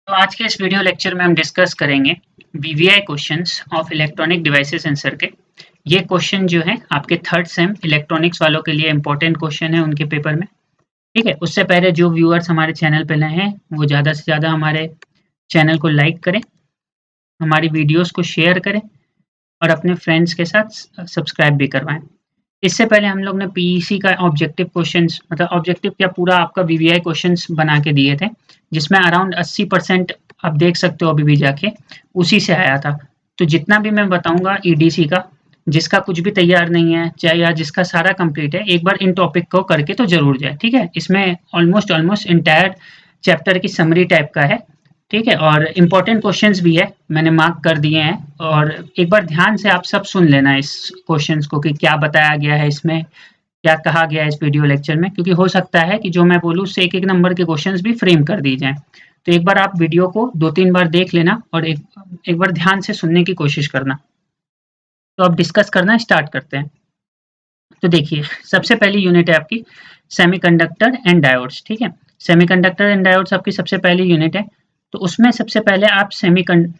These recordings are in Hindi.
तो आज के इस वीडियो लेक्चर में हम डिस्कस करेंगे VVI questions of electronic devices and circuit. ये क्वेश्चन जो है आपके थर्ड सेम इलेक्ट्रॉनिक्स वालों के लिए इंपॉर्टेंट क्वेश्चन है उनके पेपर में। ठीक है, उससे पहले जो व्यूअर्स हमारे चैनल पे नए हैं वो ज़्यादा से ज़्यादा हमारे चैनल को लाइक करें, हमारी वीडियोस को शेयर करें और अपने फ्रेंड्स के साथ सब्सक्राइब भी करवाएं। इससे पहले हम लोग ने पीईसी का ऑब्जेक्टिव क्वेश्चंस मतलब ऑब्जेक्टिव क्या पूरा आपका वीवीआई क्वेश्चंस बना के दिए थे, जिसमें अराउंड 80% आप देख सकते हो अभी भी जाके उसी से आया था। तो जितना भी मैं बताऊंगा ईडीसी का, जिसका कुछ भी तैयार नहीं है चाहे या जिसका सारा कंप्लीट है, एक बार इन टॉपिक को करके तो जरूर जाए। ठीक है, इसमें ऑलमोस्ट इंटायर चैप्टर की समरी टाइप का है। ठीक है, और इम्पोर्टेंट क्वेश्चंस भी है, मैंने मार्क कर दिए हैं। और एक बार ध्यान से आप सब सुन लेना इस क्वेश्चंस को कि क्या बताया गया है इसमें, क्या कहा गया है इस वीडियो लेक्चर में, क्योंकि हो सकता है कि जो मैं बोलूँ उससे एक एक नंबर के क्वेश्चंस भी फ्रेम कर दी जाएं। तो एक बार आप वीडियो को 2-3 बार देख लेना और एक बार ध्यान से सुनने की कोशिश करना। तो अब डिस्कस करना स्टार्ट करते हैं। तो देखिए, सबसे पहली यूनिट है आपकी सेमीकंडक्टर एंड डायोड्स। ठीक है, सेमीकंडक्टर एंड डायोड्स आपकी सबसे पहली यूनिट है। तो उसमें सबसे पहले आप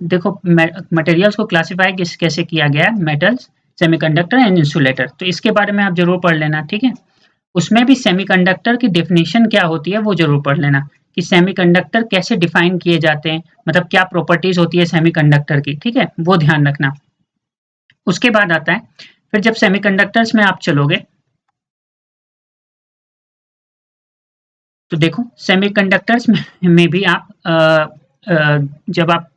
देखो मटेरियल्स को क्लासिफाई कैसे किया गया है, मेटल्स, सेमीकंडक्टर एंड इंसुलेटर। तो इसके बारे में आप जरूर पढ़ लेना। ठीक है, उसमें भी सेमीकंडक्टर की डेफिनेशन क्या होती है वो जरूर पढ़ लेना कि सेमीकंडक्टर कैसे डिफाइन किए जाते हैं, मतलब क्या प्रॉपर्टीज होती है सेमीकंडक्टर की। ठीक है, वो ध्यान रखना। उसके बाद आता है फिर जब सेमीकंडक्टर्स में आप चलोगे तो देखो सेमीकंडक्टर्स में भी आप जब आप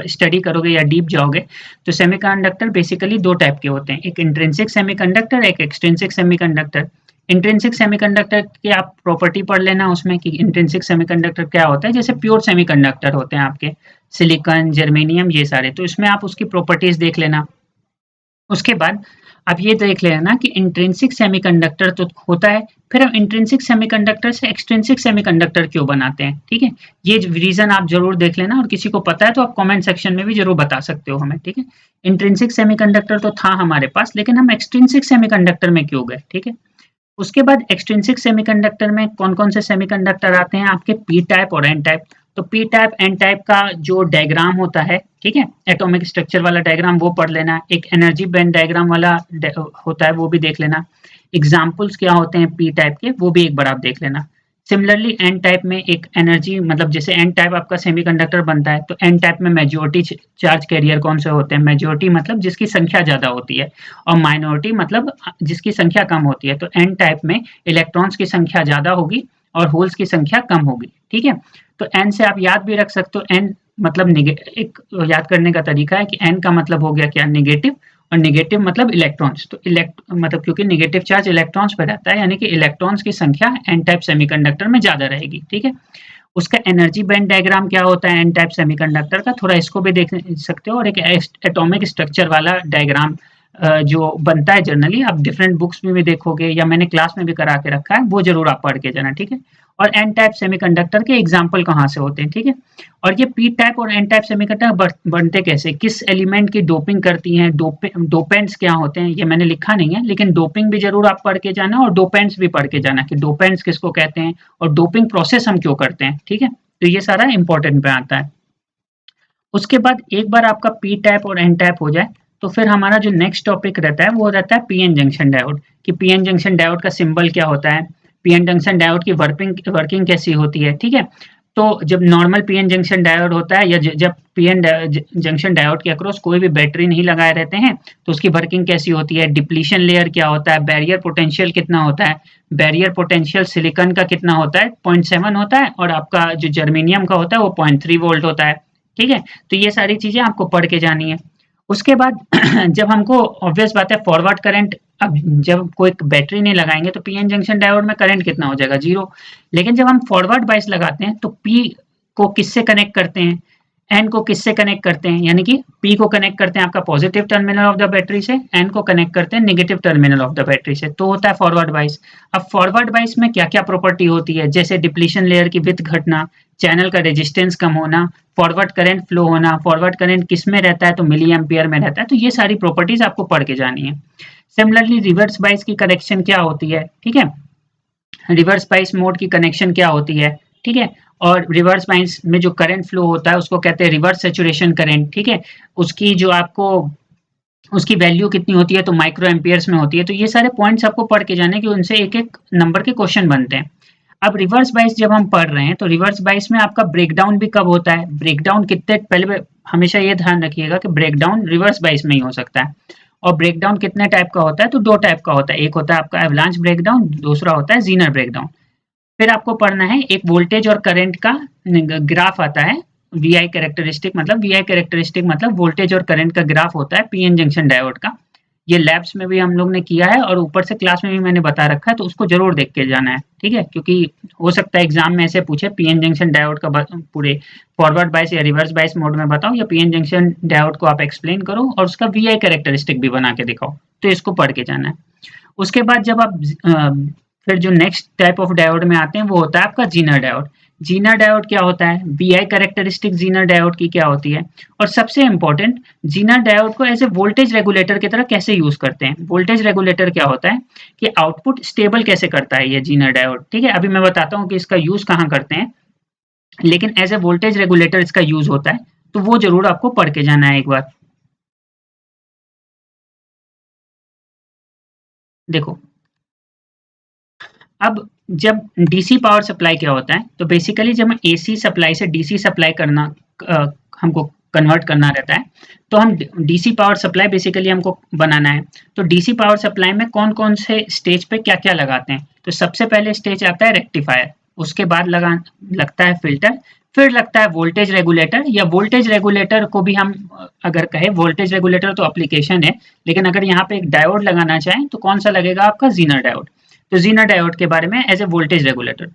स्टडी करोगे या डीप जाओगे तो सेमीकंडक्टर बेसिकली दो टाइप के होते हैं, एक इंट्रिंसिक सेमीकंडक्टर, एक एक्सट्रिंसिक सेमीकंडक्टर। इंट्रिंसिक सेमीकंडक्टर की आप प्रॉपर्टी पढ़ लेना उसमें कि इंट्रिंसिक सेमीकंडक्टर क्या होता है। जैसे प्योर सेमीकंडक्टर होते हैं आपके सिलिकॉन, जर्मेनियम, ये सारे, तो इसमें आप उसकी प्रॉपर्टीज देख लेना। उसके बाद आप ये देख लेना कि इंट्रिंसिक सेमीकंडक्टर तो होता है, फिर हम इंट्रिंसिक सेमीकंडक्टर से एक्सट्रिंसिक सेमीकंडक्टर क्यों बनाते हैं। ठीक है, ये रीजन आप जरूर देख लेना और किसी को पता है तो आप कमेंट सेक्शन में भी जरूर बता सकते हो हमें। ठीक है, इंट्रिंसिक सेमीकंडक्टर तो था हमारे पास, लेकिन हम एक्सट्रिंसिक सेमीकंडक्टर में क्यों गए। ठीक है, उसके बाद एक्सट्रिंसिक सेमीकंडक्टर में कौन-कौन से सेमीकंडक्टर आते हैं आपके, पी टाइप और एन टाइप। तो पी टाइप एन टाइप का जो डायग्राम होता है, ठीक है, एटॉमिक स्ट्रक्चर वाला डायग्राम वो पढ़ लेना। एक एनर्जी बैंड डायग्राम वाला होता है वो भी देख लेना। एग्जाम्पल्स क्या होते हैं पी टाइप के वो भी एक बार आप देख लेना। सिमिलरली एन टाइप में एक एनर्जी मतलब जैसे एन टाइप आपका सेमीकंडक्टर बनता है तो एन टाइप में मेजॉरिटी चार्ज कैरियर कौन से होते हैं। मेजॉरिटी मतलब जिसकी संख्या ज्यादा होती है और माइनॉरिटी मतलब जिसकी संख्या कम होती है। तो एन टाइप में इलेक्ट्रॉन्स की संख्या ज्यादा होगी और होल्स की संख्या कम होगी। ठीक है, तो एन से आप याद भी रख सकते हो, एन मतलब एक याद करने का तरीका है कि एन का मतलब हो गया क्या, नेगेटिव, और नेगेटिव मतलब इलेक्ट्रॉन्स। तो मतलब क्योंकि नेगेटिव चार्ज इलेक्ट्रॉन्स पर रहता है, यानी कि इलेक्ट्रॉन्स की संख्या एन टाइप सेमीकंडक्टर में ज्यादा रहेगी। ठीक है, उसका एनर्जी बैंड डायग्राम क्या होता है एन टाइप सेमीकंडक्टर का, थोड़ा इसको भी देख सकते हो। और एक एटॉमिक स्ट्रक्चर वाला डायग्राम जो बनता है जनरली, आप डिफरेंट बुक्स में भी देखोगे या मैंने क्लास में भी करा के रखा है, वो जरूर आप पढ़ के जाना। ठीक है, और एन टाइप सेमीकंडक्टर के एग्जाम्पल कहाँ से होते हैं। ठीक है, और ये पी टाइप और एन टाइप सेमीकंडक्टर बनते कैसे, किस एलिमेंट की डोपिंग करती हैं, डोपेंट्स क्या होते हैं, ये मैंने लिखा नहीं है, लेकिन डोपिंग भी जरूर आप पढ़ के जाना और डोपेंट्स भी पढ़ के जाना कि डोपेंट्स किसको कहते हैं और डोपिंग प्रोसेस हम क्यों करते हैं। ठीक है, तो ये सारा इंपॉर्टेंट पे आता है। उसके बाद एक बार आपका पी टाइप और एन टाइप हो जाए तो फिर हमारा जो नेक्स्ट टॉपिक रहता है वो रहता है पीएन जंक्शन डायोड, कि पीएन जंक्शन डायोड का सिंबल क्या होता है, पीएन जंक्शन डायोड की वर्किंग कैसी होती है। ठीक है, तो जब नॉर्मल पीएन जंक्शन डायोड होता है या जब पीएन जंक्शन डायोड के अक्रॉस कोई भी बैटरी नहीं लगाए रहते हैं तो उसकी वर्किंग कैसी होती है, डिप्लीशन लेयर क्या होता है, बैरियर पोटेंशियल कितना होता है। बैरियर पोटेंशियल सिलिकॉन का कितना होता है, 0.7 होता है, और आपका जो जर्मेनियम का होता है वो 0.3 वोल्ट होता है। ठीक है, तो ये सारी चीजें आपको पढ़ के जानी है। उसके बाद जब हमको ऑब्वियस बात है फॉरवर्ड करंट, अब जब कोई बैटरी नहीं लगाएंगे तो पीएन जंक्शन डायोड में करंट कितना हो जाएगा, जीरो। लेकिन जब हम फॉरवर्ड बायस लगाते हैं तो पी को किससे कनेक्ट करते हैं, एन को किससे कनेक्ट करते हैं, यानी कि पी को कनेक्ट करते हैं आपका positive terminal of the battery से, एन को कनेक्ट करते हैं negative terminal of the battery से, तो होता है फॉरवर्ड बायस। अब फॉरवर्ड बायस में क्या क्या प्रॉपर्टी होती है, जैसे डिप्लीशन लेयर की विड्थ घटना, चैनल का रेजिस्टेंस कम होना, फॉरवर्ड करंट फ्लो होना। फॉरवर्ड करंट किस में रहता है तो मिली एम्पियर में रहता है। तो ये सारी प्रॉपर्टीज आपको पढ़ के जानी है। सिमिलरली रिवर्स बायस की कनेक्शन क्या होती है, ठीक है, रिवर्स बायस मोड की कनेक्शन क्या होती है। ठीक है, और रिवर्स बायस में जो करंट फ्लो होता है उसको कहते हैं रिवर्स सैचुरेशन करंट, ठीक है। उसकी जो आपको उसकी वैल्यू कितनी होती है तो माइक्रो एम्पियर्स में होती है। तो ये सारे पॉइंट्स आपको पढ़ के जाने कि उनसे एक एक नंबर के क्वेश्चन बनते हैं। अब रिवर्स बायस जब हम पढ़ रहे हैं तो रिवर्स बायस में आपका ब्रेकडाउन भी कब होता है, ब्रेकडाउन कितने, पहले हमेशा ये ध्यान रखिएगा कि ब्रेकडाउन रिवर्स बायस में ही हो सकता है। और ब्रेकडाउन कितने टाइप का होता है तो दो टाइप का होता है, एक होता है आपका एवलांच ब्रेकडाउन, दूसरा होता है जीनर ब्रेकडाउन। फिर आपको पढ़ना है एक वोल्टेज और करंट का ग्राफ आता है, वी आई कैरेक्टरिस्टिक, मतलब वी आई कैरेक्टरिस्टिक मतलब वोल्टेज और करंट का ग्राफ होता है पीएन जंक्शन डायोड का। ये लैब्स में भी हम लोग ने किया है और ऊपर से क्लास में भी मैंने बता रखा है, तो उसको जरूर देख के जाना है, ठीक है। क्योंकि हो सकता है एग्जाम में ऐसे पूछे पीएन जंक्शन डायोड का पूरे फॉरवर्ड बायस या रिवर्स बायस मोड में बताओ, या पीएन जंक्शन डायोड को आप एक्सप्लेन करो और उसका वी आई कैरेक्टरिस्टिक भी बना के दिखाओ, तो इसको पढ़ के जाना है। उसके बाद जब आप फिर जो नेक्स्ट टाइप ऑफ डायोड में आते हैं वो होता है आपका जीनर डायोड। जीनर डायोड क्या होता है, V I characteristic zener diode की क्या होती है, और सबसे इंपॉर्टेंट जीनर डायोड को एज ए वोल्टेज रेगुलेटर की तरह कैसे यूज करते हैं। वोल्टेज रेगुलेटर क्या होता है कि आउटपुट स्टेबल कैसे करता है ये जीनर डायोड, ठीक है। अभी मैं बताता हूँ कि इसका यूज कहाँ करते हैं, लेकिन एज ए वोल्टेज रेगुलेटर इसका यूज होता है, तो वो जरूर आपको पढ़ के जाना है एक बार। देखो, अब जब डीसी पावर सप्लाई क्या होता है, तो बेसिकली जब हम एसी सप्लाई से डीसी सप्लाई करना हमको कन्वर्ट करना रहता है, तो हम डीसी पावर सप्लाई बेसिकली हमको बनाना है। तो डीसी पावर सप्लाई में कौन कौन से स्टेज पे क्या क्या लगाते हैं, तो सबसे पहले स्टेज आता है रेक्टिफायर, उसके बाद लगता है फिल्टर, फिर लगता है वोल्टेज रेगुलेटर, या वोल्टेज रेगुलेटर को भी हम अगर कहें, वोल्टेज रेगुलेटर तो एप्लीकेशन है, लेकिन अगर यहाँ पे एक डायोड लगाना चाहें तो कौन सा लगेगा आपका जीनर डायोड। तो जीनर डायोड के बारे में एज ए वोल्टेज रेगुलेटर,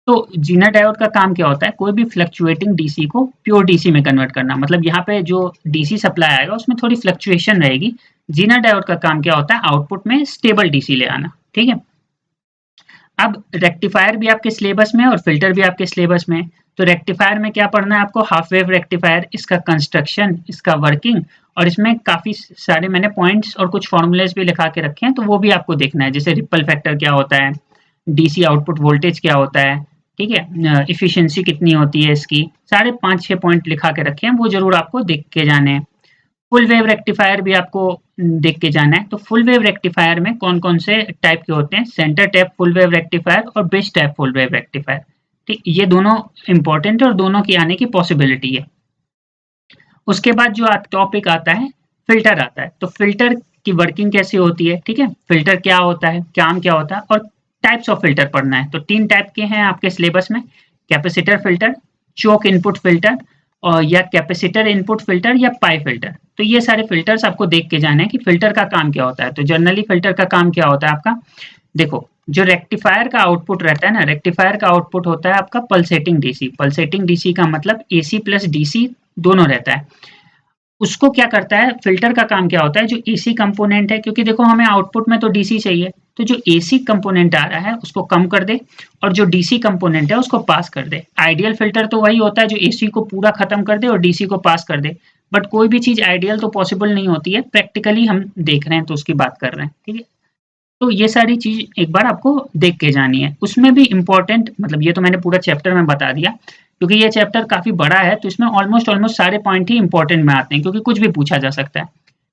तो जीनर डायोड का काम क्या होता है, कोई भी फ्लक्चुएटिंग डीसी को प्योर डीसी में कन्वर्ट करना, मतलब यहाँ पे जो डीसी सप्लाई आएगा उसमें थोड़ी फ्लक्चुएशन रहेगी। जीनर डायोड का काम क्या होता है, आउटपुट में स्टेबल डीसी ले आना, ठीक है। अब रेक्टिफायर भी आपके सिलेबस में और फिल्टर भी आपके सिलेबस में। तो रेक्टिफायर में क्या पढ़ना है आपको, हाफ वेव रेक्टिफायर, इसका कंस्ट्रक्शन, इसका वर्किंग, और इसमें काफी सारे मैंने पॉइंट्स और कुछ फॉर्मूलेस भी लिखा के रखे हैं, तो वो भी आपको देखना है, जैसे रिपल फैक्टर क्या होता है, डीसी आउटपुट वोल्टेज क्या होता है, ठीक है, इफिशियंसी कितनी होती है इसकी, सारे 5-6 पॉइंट लिखा के रखे हैं, वो जरूर आपको देख के जाने हैं। फुल वेव रेक्टिफायर भी आपको देख के जाना है। तो फुल वेव रेक्टिफायर में कौन कौन से टाइप के होते हैं, centre tap full wave rectifier और base tap full wave rectifier, ठीक, ये दोनों इंपॉर्टेंट है और दोनों की आने की पॉसिबिलिटी है। उसके बाद जो टॉपिक आता है, फिल्टर आता है। तो फिल्टर की वर्किंग कैसे होती है, ठीक है, फिल्टर क्या होता है, काम क्या होता है, और टाइप्स ऑफ फिल्टर पढ़ना है। तो 3 टाइप के हैं आपके सिलेबस में, कैपेसिटर फिल्टर, चोक इनपुट फिल्टर, और या कैपेसिटर इनपुट फिल्टर या पाई फिल्टर। तो ये सारे फिल्टर्स आपको देख के जाने हैं कि फिल्टर का काम क्या होता है। तो जनरली फिल्टर का काम क्या होता है आपका, देखो, जो रेक्टिफायर का आउटपुट रहता है ना, रेक्टिफायर का आउटपुट होता है आपका पल्सेटिंग डीसी। पल्सेटिंग डीसी का मतलब एसी प्लस डीसी दोनों रहता है। उसको क्या करता है, फिल्टर का काम क्या होता है, जो एसी कंपोनेंट है, क्योंकि देखो हमें आउटपुट में तो डीसी चाहिए, तो जो एसी कंपोनेंट आ रहा है उसको कम कर दे और जो डीसी कंपोनेंट है उसको पास कर दे। आइडियल फिल्टर तो वही होता है जो एसी को पूरा खत्म कर दे और डीसी को पास कर दे, बट कोई भी चीज आइडियल तो पॉसिबल नहीं होती है, प्रैक्टिकली हम देख रहे हैं तो उसकी बात कर रहे हैं, ठीक है। तो ये सारी चीज एक बार आपको देख के जानी है। उसमें भी इम्पोर्टेंट, मतलब ये तो मैंने पूरा चैप्टर में बता दिया, क्योंकि ये चैप्टर काफी बड़ा है, तो इसमें ऑलमोस्ट ऑलमोस्ट सारे पॉइंट ही इंपॉर्टेंट में आते हैं, क्योंकि कुछ भी पूछा जा सकता है।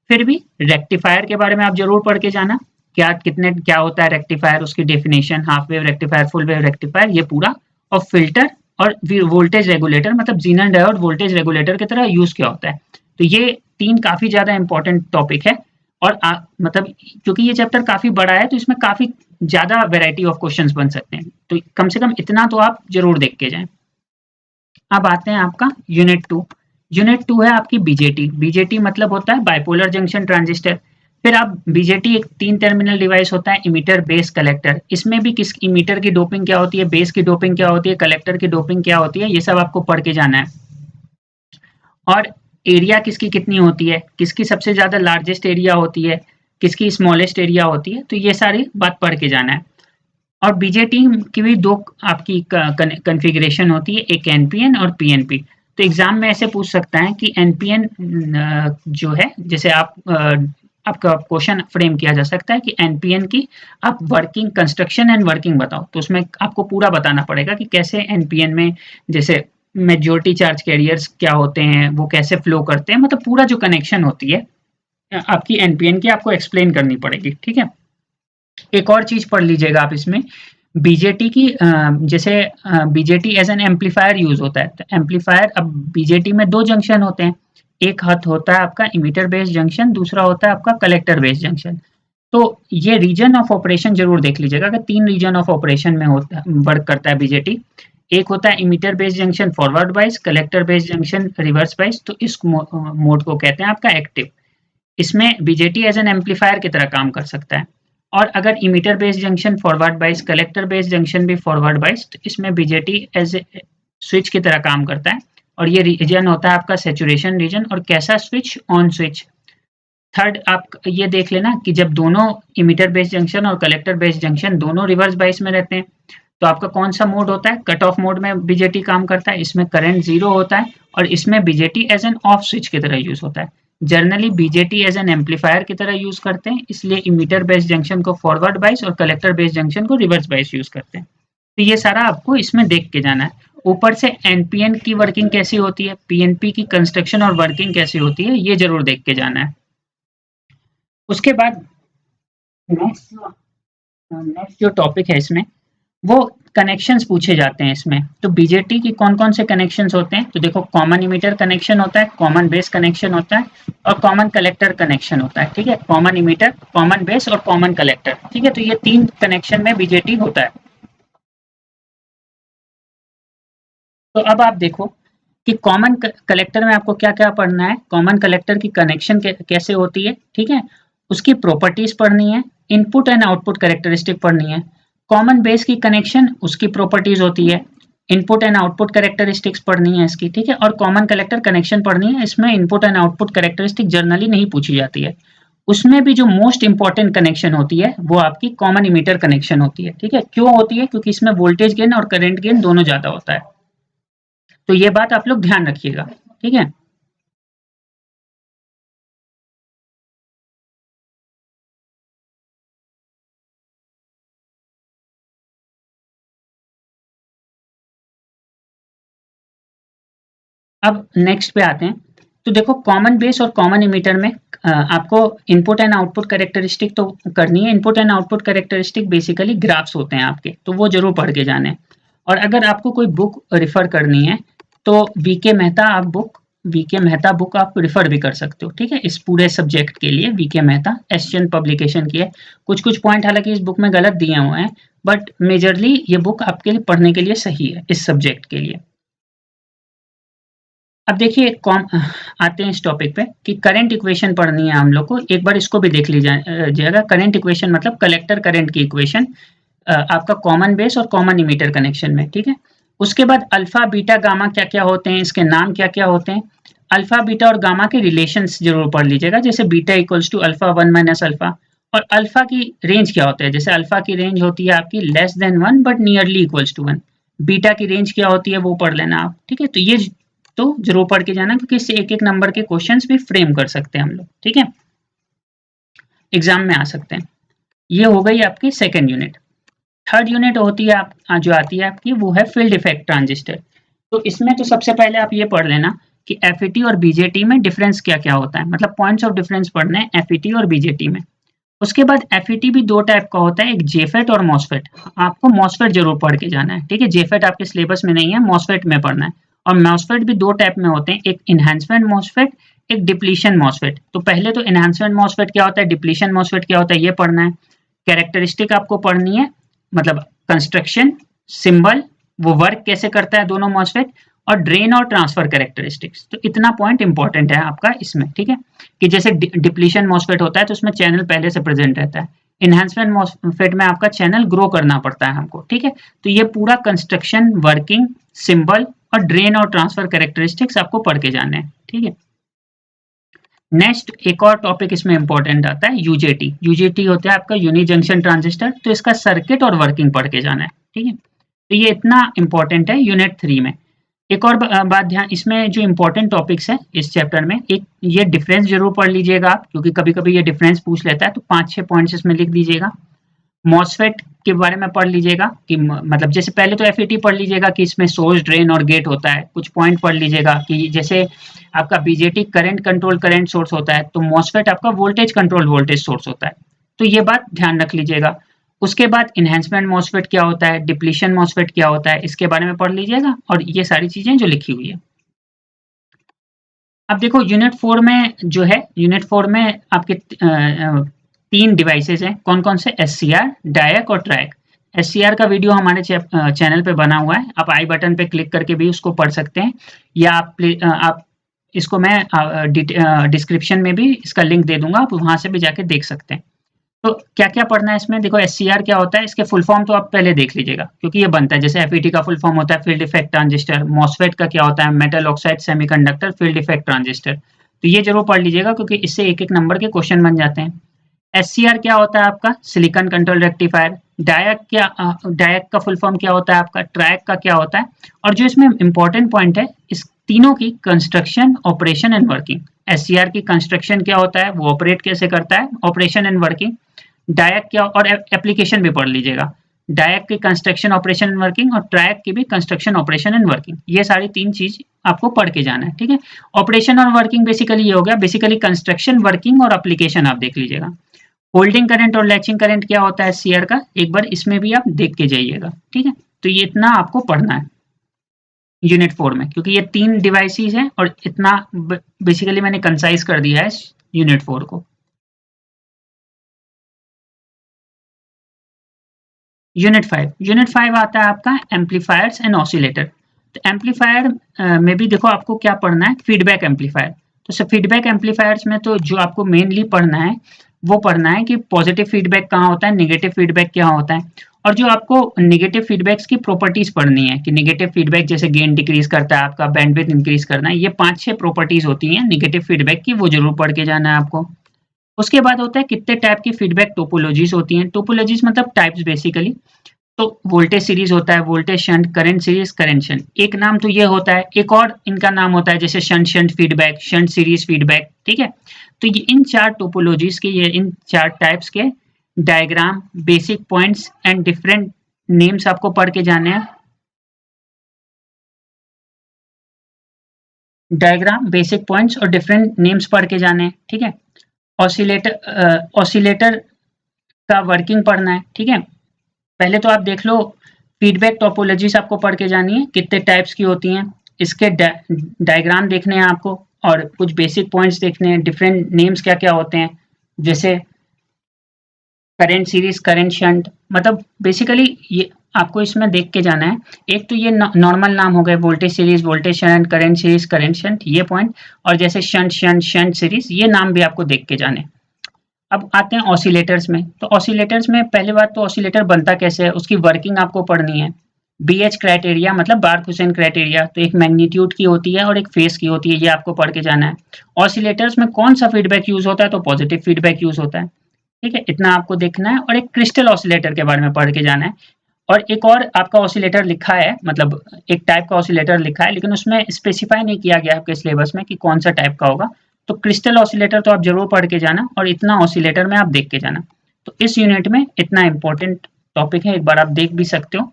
फिर भी रेक्टिफायर के बारे में आप जरूर पढ़ के जाना, क्या होता है रेक्टिफायर, उसकी definition, half wave rectifier, full wave rectifier, ये पूरा, और फिल्टर और वोल्टेज रेगुलेटर, मतलब जीनर डायोड वोल्टेज रेगुलेटर की तरह यूज क्या होता है। तो ये 3 काफी ज्यादा इंपॉर्टेंट टॉपिक है। और मतलब क्योंकि ये चैप्टर काफी बड़ा है तो इसमें काफी ज्यादा वैरायटी ऑफ क्वेश्चंस बन सकते हैं, तो कम से कम इतना तो आप जरूर देख के जाएं। अब आते हैं आपका यूनिट 2। यूनिट 2 है आपकी बीजेटी। बीजेटी मतलब होता है बाइपोलर जंक्शन ट्रांजिस्टर। फिर आप बीजेटी एक 3 टर्मिनल डिवाइस होता है, इमीटर बेस कलेक्टर। इसमें भी किस इमीटर की डोपिंग क्या होती है, बेस की डोपिंग क्या होती है, कलेक्टर की डोपिंग क्या होती है, ये सब आपको पढ़ के जाना है। और एरिया किसकी कितनी होती है, किसकी सबसे ज्यादा लार्जेस्ट एरिया होती है, किसकी स्मॉलेस्ट एरिया होती है, तो ये सारी बात पढ़ के जाना है। और बीजेटी की भी 2 आपकी कॉन्फ़िगरेशन होती है, एक एनपीएन और पीएनपी। तो एग्जाम में ऐसे पूछ सकता है कि एनपीएन जो है, जैसे आप आपका क्वेश्चन फ्रेम किया जा सकता है कि एनपीएन की आप वर्किंग, कंस्ट्रक्शन एंड वर्किंग बताओ। तो उसमें आपको पूरा बताना पड़ेगा कि कैसे एनपीएन में जैसे मेजॉरिटी चार्ज कैरियर्स क्या होते हैं, वो कैसे फ्लो करते हैं, मतलब पूरा जो कनेक्शन होती है आपकी एनपीएन की आपको एक्सप्लेन करनी पड़ेगी। ठीक है, एक और चीज पढ़ लीजिएगा आप इसमें, बीजेटी की जैसे BJT as an amplifier use होता है। तो एम्पलीफायर, अब बीजेटी में दो जंक्शन होते हैं, एक हाथ होता है आपका इमीटर बेस्ड जंक्शन, दूसरा होता है आपका कलेक्टर बेस्ड जंक्शन। तो ये रीजन ऑफ ऑपरेशन जरूर देख लीजिएगा कि तीन रीजन ऑफ ऑपरेशन में होता वर्क करता है बीजेटी। एक होता है इमीटर बेस्ड जंक्शन फॉरवर्ड बाइस, collector based junction reverse bias. तो इस मोड को कहते हैं आपका एक्टिव। इसमें बीजेटी एज एन एम्पलीफायर की तरह काम कर सकता है। और अगर इमीटर बेस्ड जंक्शन फॉरवर्ड बाइस, कलेक्टर बेस्ड जंक्शन भी फॉरवर्ड बाइस, तो इसमें बीजेटी एज ए स्विच की तरह काम करता है। और ये रीजन होता है आपका सेचुरेशन रीजन। और कैसा स्विच? On switch. थर्ड आप ये देख लेना कि जब दोनों इमीटर बेस्ड जंक्शन और कलेक्टर बेस्ड जंक्शन दोनों रिवर्स बाइस में रहते हैं, तो आपका कौन सा मोड होता है? कट ऑफ मोड में बीजेटी काम करता है। इसमें करंट जीरो होता है और इसमें BJT as an off switch की तरह यूज होता है। Generally BJT as an amplifier की तरह यूज करते हैं, इसलिए इमीटर बेस्ड जंक्शन को फॉरवर्ड बाइस और कलेक्टर बेस्ड जंक्शन को रिवर्स बाइस यूज करते हैं। तो ये सारा आपको इसमें देख के जाना है। ऊपर से एनपीएन की वर्किंग कैसी होती है, पीएनपी की कंस्ट्रक्शन और वर्किंग कैसी होती है, ये जरूर देख के जाना है। उसके बाद नेक्स्ट जो टॉपिक है इसमें, वो कनेक्शंस पूछे जाते हैं इसमें। तो बीजेटी की कौन कौन से कनेक्शंस होते हैं? तो देखो, कॉमन इमीटर कनेक्शन होता है, कॉमन बेस कनेक्शन होता है और कॉमन कलेक्टर कनेक्शन होता है। ठीक है, कॉमन इमीटर, कॉमन बेस और कॉमन कलेक्टर। ठीक है, तो ये तीन कनेक्शन में बीजेटी होता है। तो अब आप देखो कि कॉमन कलेक्टर में आपको क्या क्या पढ़ना है। कॉमन कलेक्टर की कनेक्शन कैसे होती है, ठीक है, उसकी प्रॉपर्टीज पढ़नी है, इनपुट एंड आउटपुट कैरेक्टरिस्टिक पढ़नी है। कॉमन बेस की कनेक्शन, उसकी प्रॉपर्टीज होती है, इनपुट एंड आउटपुट कैरेक्टरिस्टिक्स पढ़नी है इसकी। ठीक है, और कॉमन कलेक्टर कनेक्शन पढ़नी है। इसमें input and output characteristic generally नहीं पूछी जाती है। उसमें भी जो मोस्ट इंपॉर्टेंट कनेक्शन होती है वो आपकी कॉमन इमीटर कनेक्शन होती है। ठीक है, क्यों होती है? क्योंकि इसमें वोल्टेज गेन और करंट गेन दोनों ज्यादा होता है। तो ये बात आप लोग ध्यान रखिएगा। ठीक है, अब नेक्स्ट पे आते हैं। तो देखो, कॉमन बेस और कॉमन इमीटर में आपको इनपुट एंड आउटपुट कैरेक्टरिस्टिक तो करनी है। Input and output characteristic basically graphs होते हैं आपके, तो वो जरूर पढ़ के जाने। और अगर आपको कोई बुक रेफर करनी है तो वीके मेहता आप बुक, वीके मेहता बुक आप रेफर भी कर सकते हो। ठीक है, इस पूरे सब्जेक्ट के लिए वीके मेहता एशियन पब्लिकेशन की है। कुछ कुछ पॉइंट हालांकि इस बुक में गलत दिए हुए हैं, बट मेजरली ये बुक आपके लिए पढ़ने के लिए सही है इस सब्जेक्ट के लिए। अब देखिए, कॉम आते हैं इस टॉपिक पे कि करंट इक्वेशन पढ़नी है हम लोग को। एक बार इसको भी देख लीजिएगा। करंट इक्वेशन मतलब कलेक्टर करंट की इक्वेशन, आपका कॉमन बेस और कॉमन इमीटर कनेक्शन में। ठीक है, उसके बाद अल्फा बीटा गामा क्या क्या होते हैं, इसके नाम क्या क्या होते हैं। अल्फा बीटा और गामा के रिलेशंस जरूर पढ़ लीजिएगा, जैसे beta equals to alpha one minus alpha. और अल्फा की रेंज क्या होता है, जैसे अल्फा की रेंज होती है आपकी less than one but nearly equals to one. Beta की रेंज क्या होती है वो पढ़ लेना आप। ठीक है, तो ये तो जरूर पढ़ के जाना, क्योंकि इससे एक एक नंबर के क्वेश्चंस भी फ्रेम कर सकते हैं हम लोग। ठीक है, एग्जाम में आ सकते हैं। ये हो गई आपकी सेकेंड यूनिट। थर्ड यूनिट होती है आप जो आती है आपकी, वो है फील्ड इफेक्ट ट्रांजिस्टर। तो इसमें तो सबसे पहले आप ये पढ़ लेना कि एफईटी और बीजेटी में डिफरेंस क्या क्या होता है, मतलब पॉइंट्स ऑफ डिफरेंस पढ़ने हैं एफईटी और बीजेटी में। उसके बाद एफईटी भी दो टाइप का होता है, एक जेफेट और मॉसफेट। आपको मॉसफेट जरूर पढ़ के जाना है। ठीक है, जेफेट आपके सिलेबस में नहीं है, मॉसफेट में पढ़ना है। और मॉसफेट भी दो टाइप में होते हैं, एक इनहेंसमेंट मॉसफेट, एक डिप्लीशन मॉसफेट। तो पहले तो इनहेंसमेंट मॉसफेट क्या होता है, डिप्लीशन मॉसफेट क्या होता है, ये पढ़ना है। कैरेक्टरिस्टिक आपको पढ़नी है, मतलब कंस्ट्रक्शन, सिंबल, वो वर्क कैसे करता है दोनों मॉसफेट, और ड्रेन और ट्रांसफर कैरेक्टरिस्टिक्स। तो इतना पॉइंट इंपॉर्टेंट है आपका इसमें। ठीक है, कि जैसे डिप्लीशन मॉसफेट होता है तो उसमें चैनल पहले से प्रेजेंट रहता है। इनहेंसमेंट मॉसफेट में आपका चैनल ग्रो करना पड़ता है हमको। ठीक है, तो ये पूरा कंस्ट्रक्शन, वर्किंग, सिंबल और ड्रेन और ट्रांसफर कैरेक्टरिस्टिक्स आपको पढ़ के जाने हैं। ठीक है, नेक्स्ट एक और टॉपिक इसमें इंपॉर्टेंट आता है, यूजेटी। यूजेटी होता है आपका यूनि जंक्शन ट्रांजिस्टर। तो इसका सर्किट और वर्किंग पढ़ के जाना है। ठीक है, तो ये इतना इंपॉर्टेंट है यूनिट 3 में। एक और बात ध्यान, इसमें जो इम्पोर्टेंट टॉपिक्स हैं इस चैप्टर में, एक ये डिफरेंस जरूर पढ़ लीजिएगा आप, क्योंकि कभी-कभी ये डिफरेंस पूछ लेता है, तो 5-6 पॉइंट्स इसमें लिख दीजिएगा। मॉसफेट के बारे में पढ़ लीजिएगा कि मतलब जैसे पहले तो एफईटी पढ़ लीजिएगा कि इसमें सोर्स, ड्रेन और गेट होता है। कुछ पॉइंट पढ़ लीजिएगा कि जैसे आपका BJT current control current source होता है, तो मॉसफेट आपका वोल्टेज कंट्रोल वोल्टेज सोर्स होता है। तो ये बात ध्यान रख लीजिएगा। उसके बाद इन्हेंसमेंट मॉसफेट क्या होता है, डिप्लीशन मॉसफेट क्या होता है, इसके बारे में पढ़ लीजिएगा, और ये सारी चीजें जो लिखी हुई है। अब देखो यूनिट 4 में जो है, यूनिट 4 में आपके 3 डिवाइसेस हैं। कौन कौन से? एससीआर, डायक और ट्रैक। एससीआर का वीडियो हमारे चैनल पे बना हुआ है, आप आई बटन पे क्लिक करके भी उसको पढ़ सकते हैं, या आप इसको मैं डिस्क्रिप्शन में भी इसका लिंक दे दूंगा, आप वहां से भी जाके देख सकते हैं। तो क्या क्या पढ़ना है इसमें? देखो एससीआर क्या होता है, इसके फुल फॉर्म तो आप पहले देख लीजिएगा, क्योंकि ये बनता है। जैसे एफईटी का फुल फॉर्म होता है फील्ड इफेक्ट ट्रांजिस्टर, मॉसफेट का क्या होता है, metal oxide semiconductor field effect transistor. तो ये जरूर पढ़ लीजिएगा, क्योंकि इससे एक एक नंबर के क्वेश्चन बन जाते हैं। एससीआर क्या होता है आपका? Silicon control rectifier. डायक का फुल फॉर्म क्या होता है आपका? ट्रैक का क्या होता है? और जो इसमें इंपॉर्टेंट पॉइंट है, इस तीनों की construction, operation and working. SCR की कंस्ट्रक्शन क्या होता है, वो ऑपरेट कैसे करता है, ऑपरेशन एंड वर्किंग। डायक क्या, और एप्लीकेशन भी पढ़ लीजिएगा। डायक की कंस्ट्रक्शन, ऑपरेशन एंड वर्किंग, और ट्रैक की भी कंस्ट्रक्शन, ऑपरेशन एंड वर्किंग। ये सारी 3 चीज आपको पढ़ के जाना है, ठीक है। ऑपरेशन और वर्किंग बेसिकली ये हो गया, बेसिकली कंस्ट्रक्शन, वर्किंग और एप्लीकेशन आप देख लीजिएगा। होल्डिंग करंट और लैचिंग करंट क्या होता है सीआर का, एक बार इसमें भी आप देख के जाइएगा, ठीक है। तो ये इतना आपको पढ़ना है यूनिट 4 में, क्योंकि ये 3 डिवाइसेस हैं, और इतना बेसिकली मैंने कंसाइज कर दिया है यूनिट 4 को। यूनिट 5 आता है आपका एम्पलीफायर्स एंड ऑसिलेटर। तो एम्पलीफायर में भी देखो आपको क्या पढ़ना है, फीडबैक एम्पलीफायर। तो फीडबैक एम्पलीफायर्स में तो जो आपको मेनली पढ़ना है, वो पढ़ना है कि पॉजिटिव फीडबैक कहाँ होता है, नेगेटिव फीडबैक क्या होता है, और जो आपको नेगेटिव फीडबैक्स की प्रॉपर्टीज पढ़नी है कि नेगेटिव फीडबैक जैसे गेन डिक्रीज करता है, आपका बैंडविड्थ इंक्रीज करना है, ये 5-6 प्रॉपर्टीज होती हैं नेगेटिव फीडबैक की, वो जरूर पढ़ के जाना है आपको। उसके बाद होता है कितने टाइप की फीडबैक टोपोलॉजीज होती हैं। टोपोलॉजीज मतलब टाइप्स बेसिकली। तो वोल्टेज सीरीज होता है, voltage shunt, current series, current shunt, एक नाम तो ये होता है। एक और इनका नाम होता है जैसे shunt shunt feedback, shunt series feedback, ठीक है। तो ये इन 4 टोपोलॉजीज के, ये इन 4 टाइप्स के diagram, basic points and different names आपको पढ़ के जाने हैं। डायग्राम, बेसिक पॉइंट्स और डिफरेंट नेम्स पढ़ के जाने हैं, ठीक है। ऑसिलेटर का वर्किंग पढ़ना है, ठीक है। पहले तो आप देख लो, फीडबैक टोपोलॉजीज आपको पढ़ के जानी है, कितने टाइप्स की होती हैं, इसके डायग्राम देखने हैं आपको, और कुछ बेसिक पॉइंट्स देखने हैं, डिफरेंट नेम्स क्या क्या होते हैं, जैसे करंट सीरीज, करंट शंट, मतलब बेसिकली ये आपको इसमें देख के जाना है। एक तो ये नॉर्मल नाम हो गए, voltage series, voltage shunt, current series, current shunt, ये पॉइंट, और जैसे शंट शंट, शंट सीरीज, ये नाम भी आपको देख के जाने। अब आते हैं ऑसिलेटर्स में। तो ऑसिलेटर्स में पहली बात तो ऑसिलेटर बनता कैसे है, उसकी वर्किंग आपको पढ़नी है। बीएच क्राइटेरिया मतलब बार्क हुसैन क्राइटेरिया, तो एक मैग्नीट्यूड की होती है और एक फेस की होती है, ये आपको पढ़ के जाना है। ऑसिलेटर्स में कौन सा फीडबैक यूज होता है, तो पॉजिटिव फीडबैक यूज होता है, ठीक है, इतना आपको देखना है। और एक क्रिस्टल ऑसिलेटर के बारे में पढ़ के जाना है। और एक और आपका ऑसिलेटर लिखा है, मतलब एक टाइप का ऑसिलेटर लिखा है, लेकिन उसमें स्पेसिफाई नहीं किया गया आपके सिलेबस में कि कौन सा टाइप का होगा। तो क्रिस्टल ऑसिलेटर तो आप जरूर पढ़ के जाना, और इतना ऑसिलेटर में आप देख के जाना। तो इस यूनिट में इतना इंपॉर्टेंट टॉपिक है, एक बार आप देख भी सकते हो।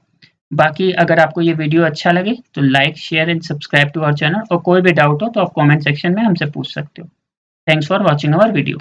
बाकी अगर आपको ये वीडियो अच्छा लगे तो like, share and subscribe to our channel, और कोई भी डाउट हो तो आप कमेंट सेक्शन में हमसे पूछ सकते हो। Thanks for watching our video.